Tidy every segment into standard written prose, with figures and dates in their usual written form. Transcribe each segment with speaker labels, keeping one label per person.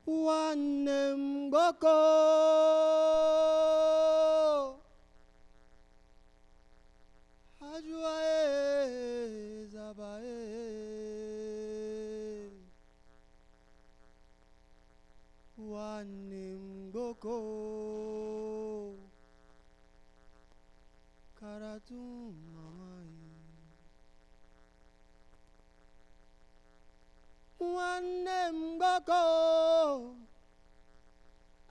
Speaker 1: Wanem Boko Hajuae Zabae Wanem Boko Karatum Mamai Wanem Boko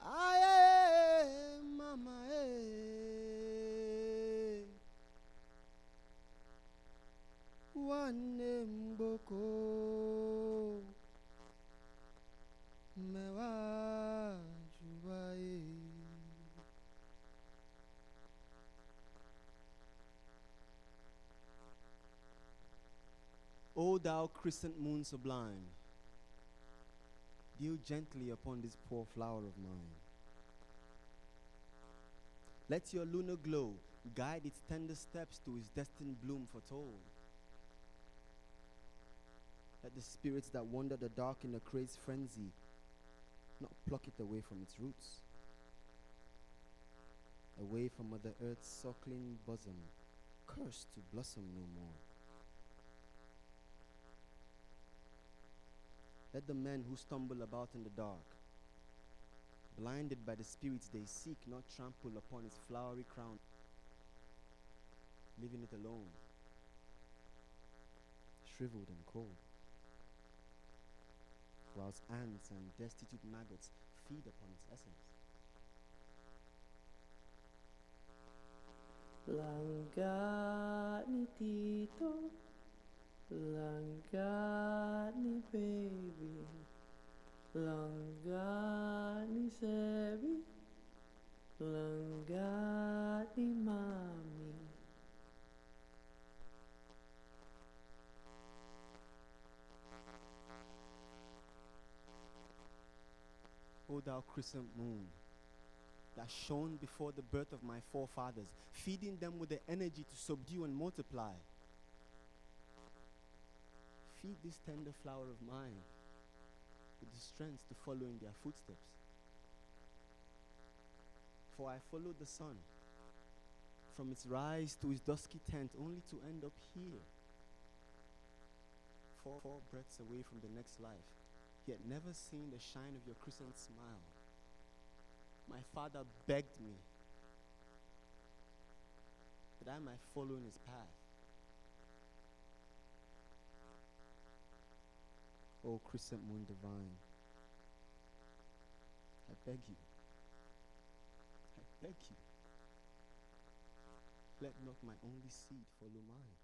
Speaker 1: Aye Mama Wanem Boko Mewa Jubae. O thou crescent moon sublime, deal gently upon this poor flower of mine. Let your lunar glow guide its tender steps to its destined bloom foretold. Let the spirits that wander the dark in a crazed frenzy not pluck it away from its roots, away from Mother Earth's suckling bosom, cursed to blossom no more. Let the men who stumble about in the dark, blinded by the spirits they seek, not trample upon its flowery crown, leaving it alone, shriveled and cold, whilst ants and destitute maggots feed upon its essence.
Speaker 2: Langga ni Tito, langga ni baby, langga ni Sebi, langga ni mommy.
Speaker 1: O thou crescent moon, that shone before the birth of my forefathers, feeding them with the energy to subdue and multiply. Feed this tender flower of mine with the strength to follow in their footsteps. For I followed the sun from its rise to its dusky tent, only to end up here, four breaths away from the next life, yet never seen the shine of your crescent smile. My father begged me that I might follow in his path. O crescent moon divine, I beg you, let not my only seed follow mine.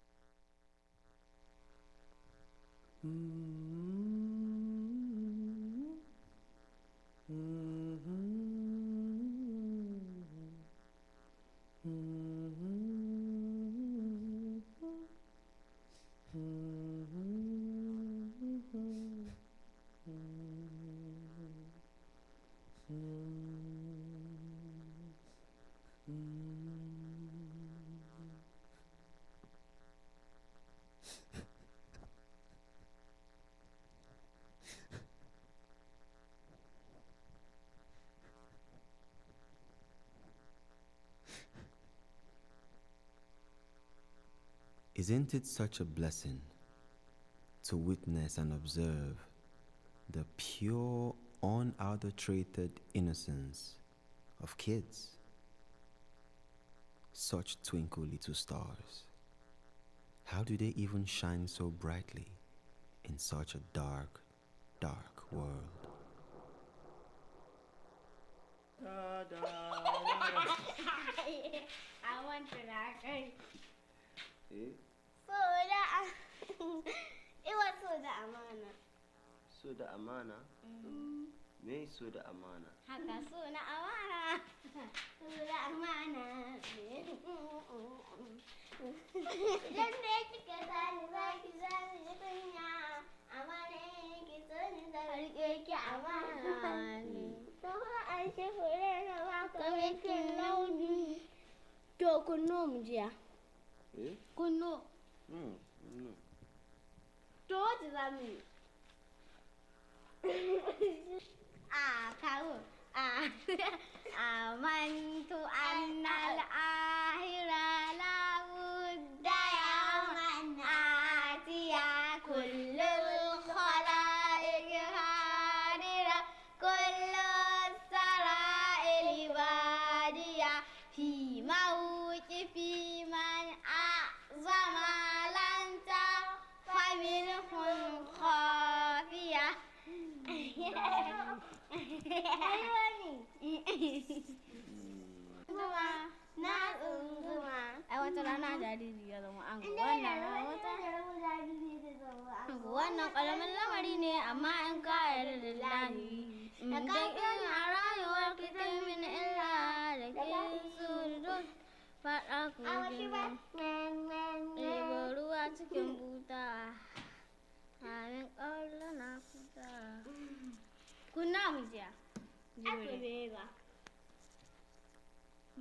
Speaker 3: Isn't it such a blessing to witness and observe the pure, unadulterated innocence of kids? Such twinkle little stars. How do they even shine so brightly in such a dark, dark world?
Speaker 4: I want to laugh.
Speaker 5: Eh?
Speaker 4: Soda. It was soda amana.
Speaker 5: Soda amana? Me soda amana?
Speaker 4: Haka suna amana. Soda amana. Idan da kika sani za ki sani kunya. Amana ki sani da rike ki amana. Kuma an ce fure na ba kamikin launi. To kunno mu jiya.
Speaker 5: Eh?
Speaker 4: Kunno.
Speaker 5: No.
Speaker 4: To what does that mean? kamu. Amantu annal akhira la budda yawman atiya kullul khalaiq hadira kullu sara'il wadiya fi mawqifi man a'zama lanta faminhum khafiya. Wata rana jariri ya zama an wannan karamin lamari ne amma in ka yarda da lahi da in a rayuwar kitan min illa da ke surutun faɗa kogin ɗebo ruwa cikin buta amin ƙaula na kuta kunna mu jiya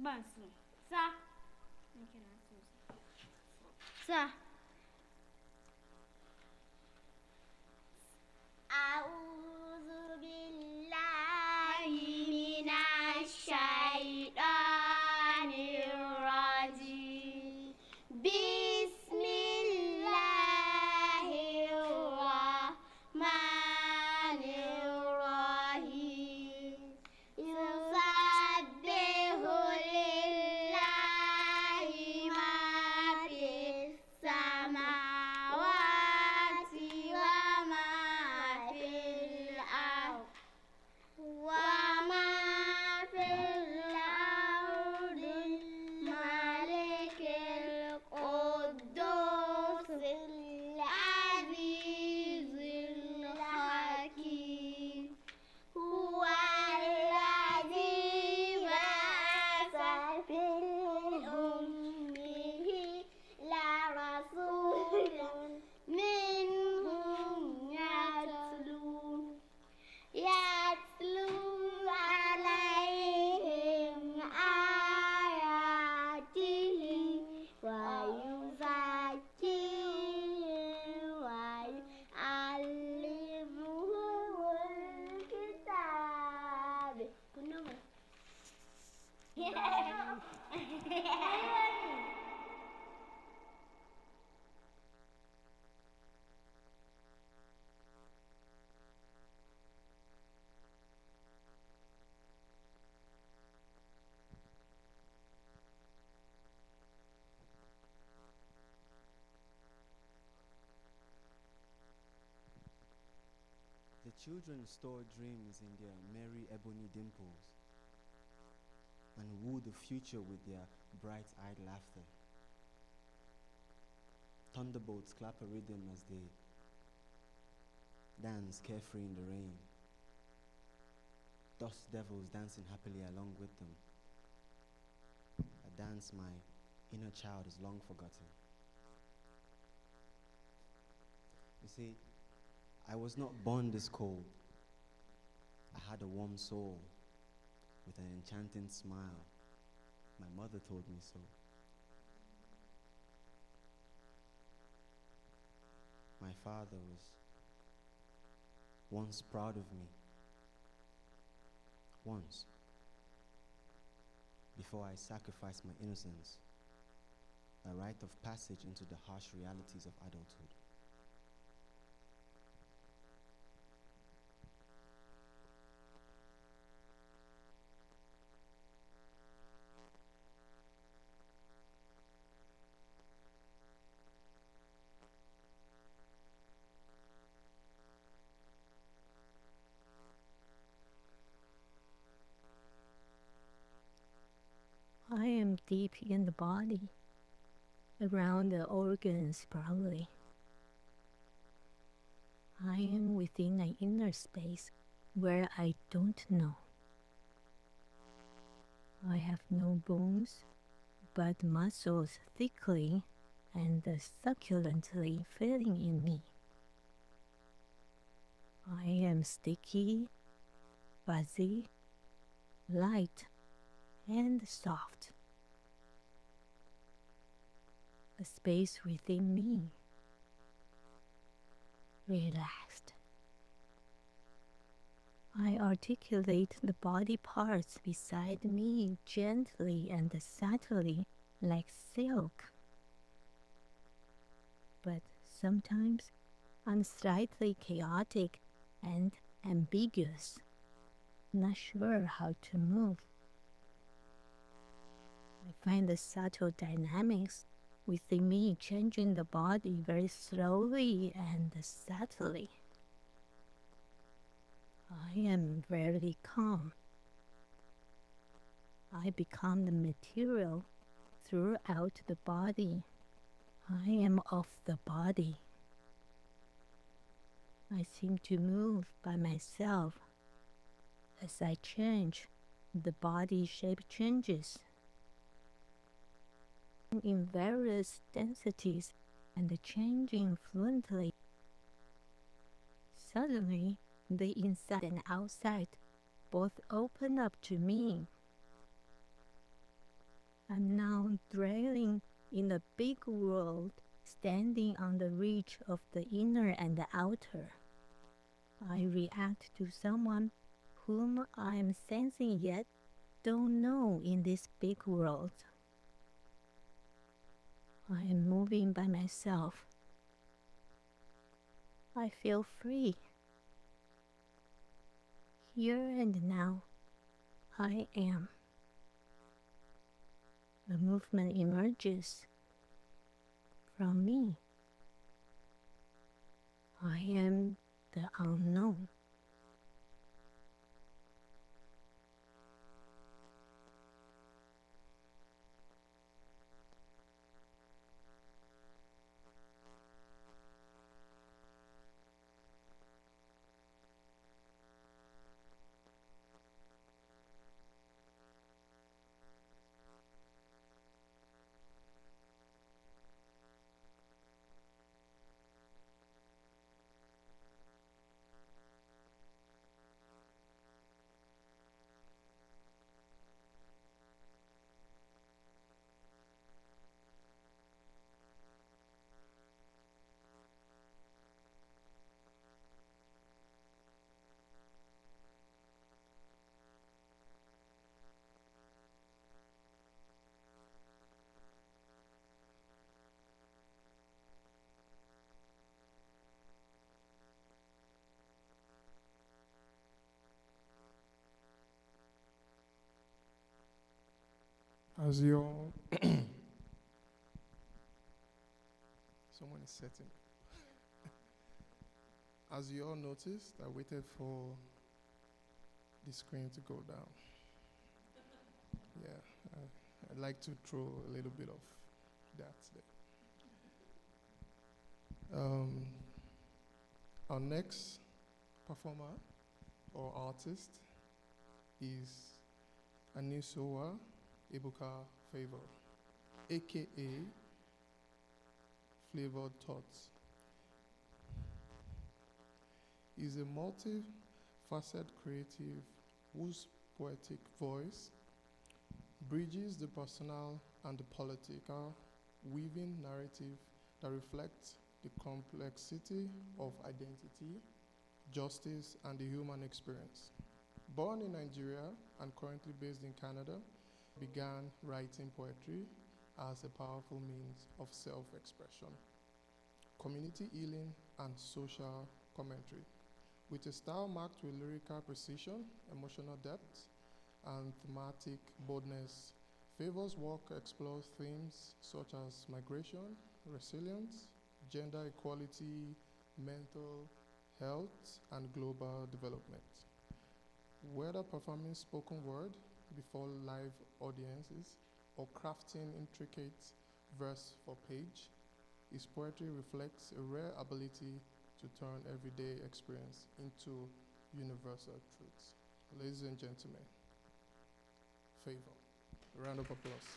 Speaker 4: ban su sa أعوذ بالله من الشيطان الرجيم بسم الله الرحمن الرحيم يسبح لله ما في السماوات وما في الأرض وما في الأرض الملك القدوس العزيز الحكيم هو الذي بعث في الأمه لرسول منهم يتلو عليهم آياته ويزكيهم ويعلمهم الكتاب.
Speaker 1: The children store dreams in their merry ebony dimples and woo the future with their bright-eyed laughter. Thunderbolts clap a rhythm as they dance carefree in the rain. Dust devils dancing happily along with them. A dance my inner child has long forgotten. You see, I was not born this cold. I had a warm soul with an enchanting smile. My mother told me so. My father was once proud of me. Once. Before I sacrificed my innocence, a rite of passage into the harsh realities of adulthood.
Speaker 2: I am deep in the body, around the organs probably. I am within an inner space where I don't know. I have no bones, but muscles thickly and succulently filling in me. I am sticky, fuzzy, light, and soft. A space within me, relaxed. I articulate the body parts beside me gently and subtly like silk. But sometimes I'm slightly chaotic and ambiguous, not sure how to move. I find the subtle dynamics within me changing the body very slowly and subtly. I am very calm. I become the material throughout the body. I am of the body. I seem to move by myself. As I change, the body shape changes in various densities and changing fluently. Suddenly, the inside and outside both open up to me. I'm now dwelling in a big world, standing on the reach of the inner and the outer. I react to someone whom I'm sensing yet don't know in this big world. I am moving by myself. I feel free. Here and now, I am. The movement emerges from me. I am the unknown.
Speaker 6: As you all, someone is setting. As you all noticed, I waited for the screen to go down. Yeah, I'd like to throw a little bit of that there. Our next performer or artist is Anisowa Ebuka Favor, aka Flavored Thoughts. He's a multi-faceted creative whose poetic voice bridges the personal and the political, weaving narrative that reflects the complexity of identity, justice, and the human experience. Born in Nigeria and currently based in Canada, began writing poetry as a powerful means of self-expression, community healing, and social commentary. With a style marked with lyrical precision, emotional depth, and thematic boldness, Favor's work explores themes such as migration, resilience, gender equality, mental health, and global development. Whether performing spoken word before live audiences or crafting intricate verse for page, his poetry reflects a rare ability to turn everyday experience into universal truths. Ladies and gentlemen, Favor. A round of applause.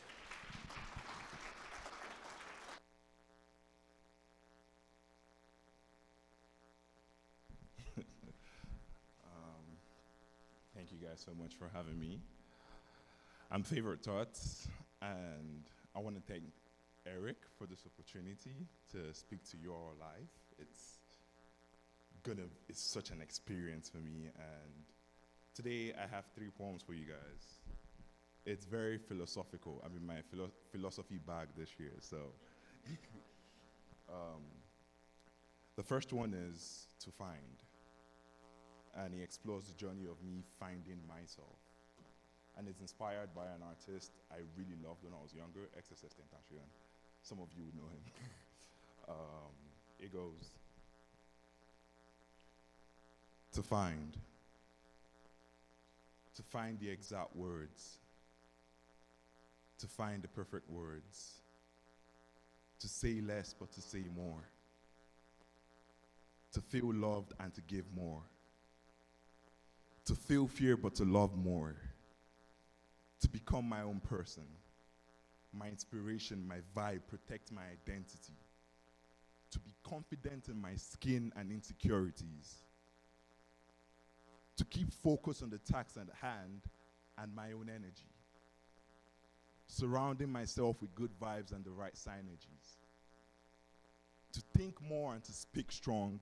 Speaker 7: Thank you guys so much for having me. I'm Favorite Thoughts, and I want to thank Eric for this opportunity to speak to you all live. It's such an experience for me, and Today, I have 3 poems for you guys. It's very philosophical. I'm in my philosophy bag this year, so. um, the first one is To Find. And he explores the journey of me finding myself. And it's inspired by an artist I really loved when I was younger, XSS Tentacion. Some of you would know him. It goes, to find the exact words, to find the perfect words, to say less but to say more, to feel loved and to give more, to feel fear but to love more, to become my own person, my inspiration, my vibe, protect my identity, to be confident in my skin and insecurities, to keep focus on the task at hand and my own energy, surrounding myself with good vibes and the right synergies, to think more and to speak strong,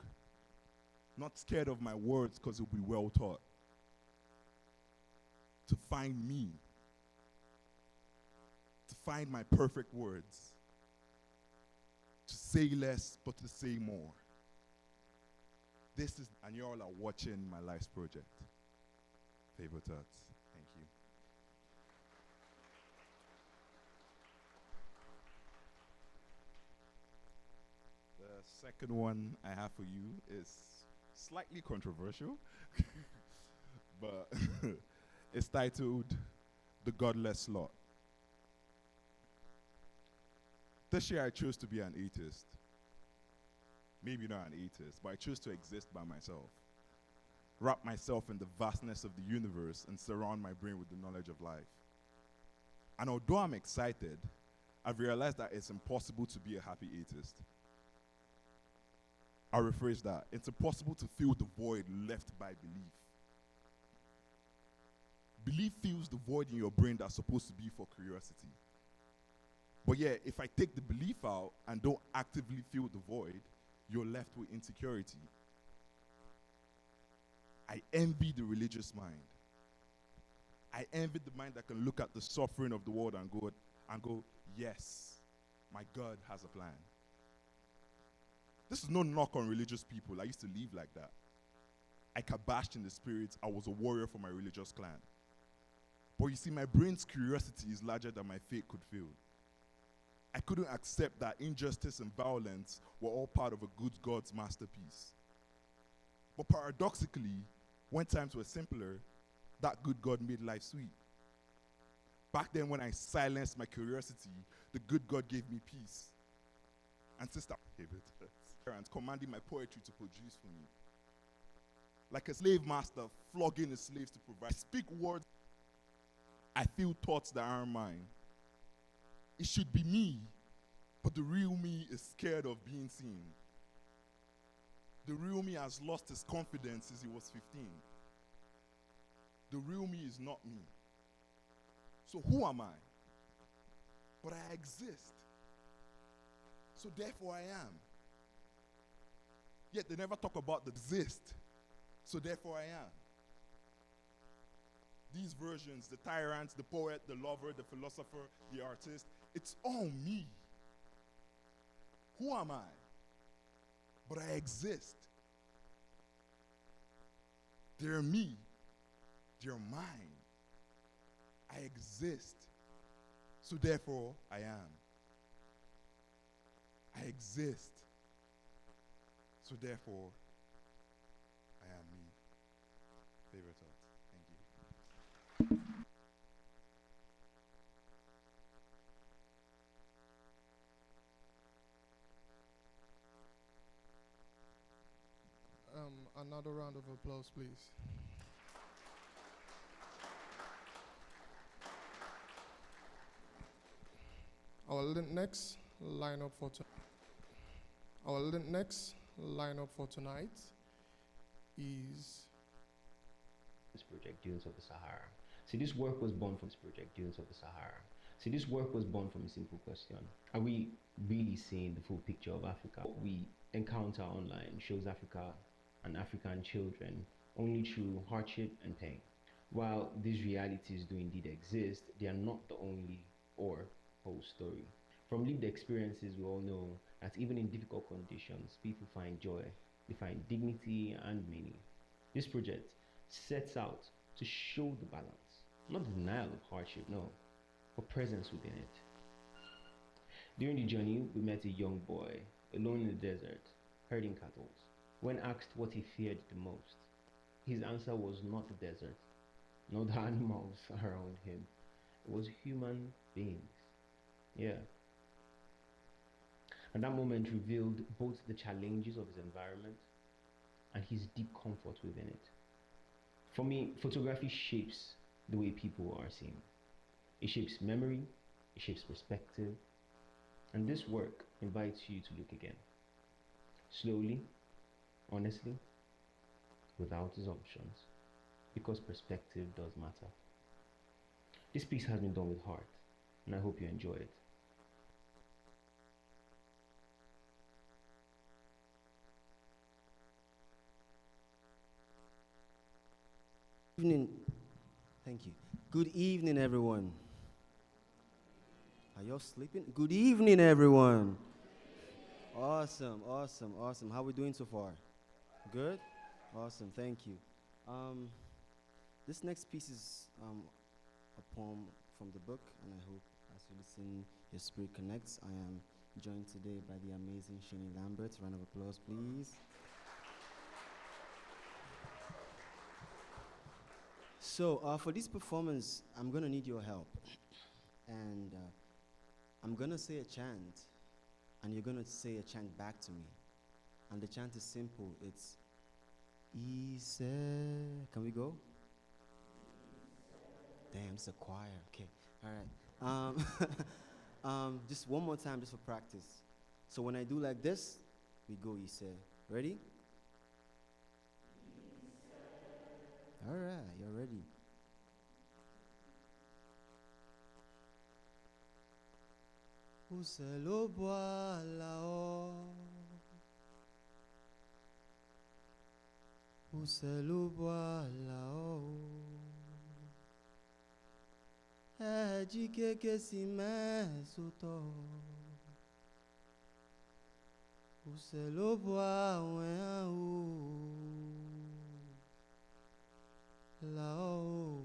Speaker 7: not scared of my words because it'll be well taught, to find me, to find my perfect words, to say less but to say more. This is, and you all are watching my life's project. Favorite thoughts. Thank you. The second one I have for you is slightly controversial, but it's titled The Godless Lot. This year I chose to be an atheist. Maybe not an atheist, but I chose to exist by myself. Wrap myself in the vastness of the universe and surround my brain with the knowledge of life. And although I'm excited, I've realized that it's impossible to be a happy atheist. I'll rephrase that. It's impossible to fill the void left by belief. Belief fills the void in your brain that's supposed to be for curiosity. But yeah, if I take the belief out and don't actively fill the void, you're left with insecurity. I envy the religious mind. I envy the mind that can look at the suffering of the world and go, yes, my God has a plan. This is no knock on religious people. I used to live like that. I kabashed in the spirit. I was a warrior for my religious clan. But you see, my brain's curiosity is larger than my faith could fill. I couldn't accept that injustice and violence were all part of a good God's masterpiece. But paradoxically, when times were simpler, that good God made life sweet. Back then, when I silenced my curiosity, the good God gave me peace. And sister, and commanding my poetry to produce for me. Like a slave master flogging his slaves to provide. I speak words, I feel thoughts that aren't mine. It should be me, but the real me is scared of being seen. The real me has lost his confidence since he was 15. The real me is not me. So who am I? But I exist. So therefore I am. Yet they never talk about the exist. So therefore I am. These versions, the tyrant, the poet, the lover, the philosopher, the artist, it's all me. Who am I? But I exist. They're me. They're mine. I exist. So therefore, I am. I exist. So therefore, I am me. Favorite thoughts. Thank you.
Speaker 6: Another round of applause, please. Next lineup for next lineup for tonight is
Speaker 3: This project, Dunes of the Sahara. See, this work was born from this project, Dunes of the Sahara. See, this work was born from a simple question. Are we really seeing the full picture of Africa? What we encounter online shows Africa and African children only through hardship and pain. While these realities do indeed exist, they are not the only or whole story. From lived experiences, we all know that even in difficult conditions, people find joy, they find dignity and meaning. This project sets out to show the balance, not the denial of hardship, no, but presence within it. During the journey, we met a young boy, alone in the desert, herding cattle. When asked what he feared the most, his answer was not the desert, not the animals around him. It was human beings. Yeah. And that moment revealed both the challenges of his environment and his deep comfort within it. For me, photography shapes the way people are seen. It shapes memory, it shapes perspective, and this work invites you to look again. Slowly, honestly, without assumptions, because perspective does matter. This piece has been done with heart, and I hope you enjoy it.
Speaker 1: Evening. Thank you. Good evening, everyone. Are y'all sleeping? Good evening, everyone. Awesome, awesome, awesome. How we doing so far? Good? Awesome, thank you. Um, this next piece is a poem from the book, and I hope as you listen, your spirit connects. I am joined today by the amazing Shani Lambert. Round of applause, please. So, for this performance, I'm gonna need your help, and I'm gonna say a chant, and you're gonna say a chant back to me. And the chant is simple. It's Ise. Can we go? Damn, it's a choir. Okay, all right. Just one more time, just for practice. So when I do like this, we go Ise. Ready? All right, you're ready. Uselo boalao. Uselo boalao. Ejike kesi mesoto. Uselo boa lao. Lao.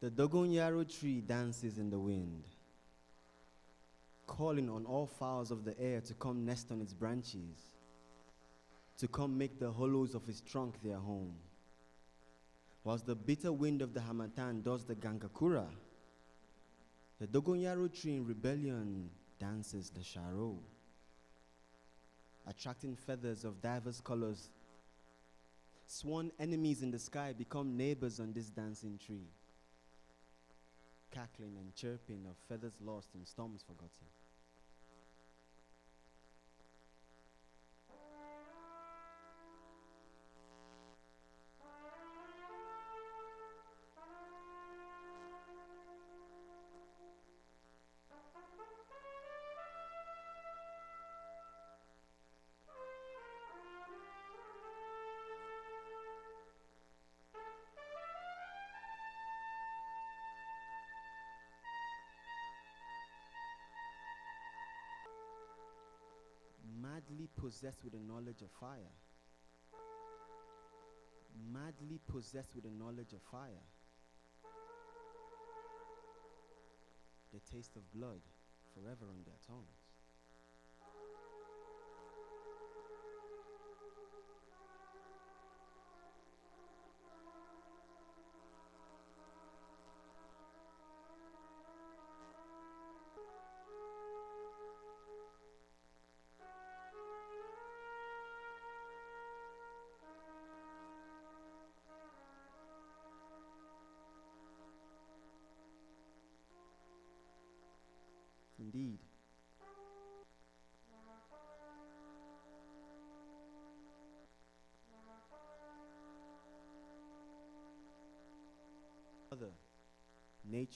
Speaker 1: The Dogonyaro tree dances in the wind, calling on all fowls of the air to come nest on its branches, to come make the hollows of its trunk their home. Whilst the bitter wind of the Hamatan does the Gangakura, the Dogonyaro tree in rebellion dances the Sharo, attracting feathers of diverse colors. Sworn enemies in the sky become neighbors on this dancing tree, cackling and chirping of feathers lost and storms forgotten. Madly possessed with the knowledge of fire, madly possessed with the knowledge of fire, the taste of blood forever on their tongues. Indeed,